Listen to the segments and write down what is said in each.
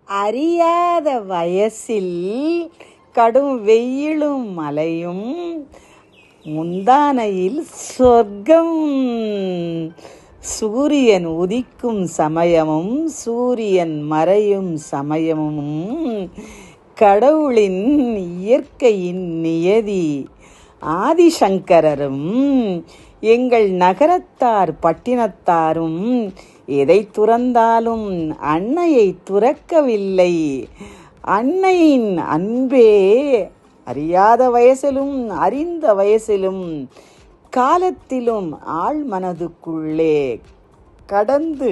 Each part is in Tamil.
அறியாத வயசில் கடும் வெயிலும் மழையும் முந்தானையில் சொர்க்கம். சூரியன் உதிக்கும் சமயமும் சூரியன் மறையும் சமயமும் கடவுளின் இயற்கையின் நியதி. ஆதிசங்கரரும் எங்கள் நகரத்தார் பட்டினத்தாரும் எதை துறந்தாலும் அன்னையை துறக்கவில்லை. அன்னையின் அன்பே அறியாத வயசிலும் அறிந்த வயசிலும் காலத்திலும் ஆழ் மனதுக்குள்ளே கடந்து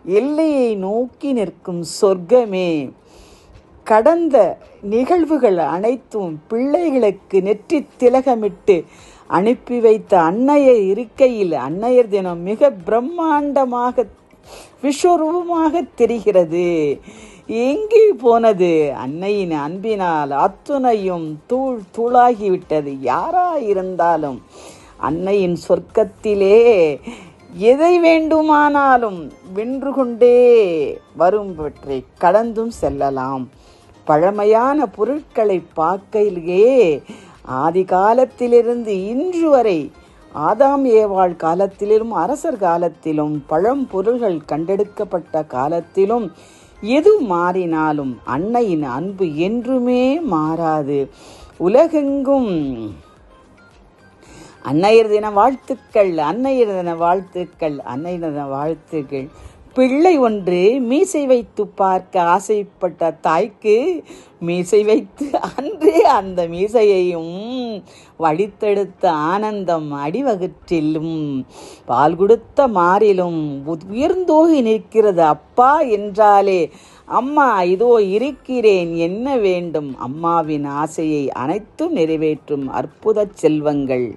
எல்லையை நோக்கி நிற்கும் சொர்க்கமே. கடந்த நிகழ்வுகள் அனைத்தும் பிள்ளைகளுக்கு நெற்றி திலகமிட்டு அனுப்பி வைத்த அன்னையர் இருக்கையில் அன்னையர் தினம் மிக பிரம்மாண்டமாக விஸ்வரூபமாக தெரிகிறது. எங்கே போனது? அன்னையின் அன்பினால் அத்துணையும் தூள் தூளாகிவிட்டது. யாராயிருந்தாலும் அன்னையின் சொர்க்கத்திலே எதை வேண்டுமானாலும் வென்று கொண்டே வரும்பவற்றை கடந்தும் செல்லலாம். பழமையான பொருட்களை பார்க்கையிலேயே ஆதி காலத்திலிருந்து இன்று வரை ஆதாம் ஏவாள் காலத்திலும் அரசர் காலத்திலும் பழம்பொருள்கள் கண்டெடுக்கப்பட்ட காலத்திலும் எது மாறினாலும் அன்னையின் அன்பு என்றுமே மாறாது. உலகெங்கும் அன்னையர் தின வாழ்த்துக்கள், அன்னையர் தின வாழ்த்துக்கள், அன்னையர் தின வாழ்த்துக்கள். பிள்ளை ஒன்று மீசை வைத்து பார்க்க ஆசைப்பட்ட தாய்க்கு மீசை வைத்து அன்றே அந்த மீசையையும் வடித்தெடுத்த ஆனந்தம் அடிவகற்றிலும் பால் கொடுத்த மாறிலும் உயர்ந்தோகி நிற்கிறது. அப்பா என்றாலே அம்மா இதோ இருக்கிறேன், என்ன வேண்டும்? அம்மாவின் ஆசையை அனைத்தும் நிறைவேற்றும் அற்புத செல்வங்கள்.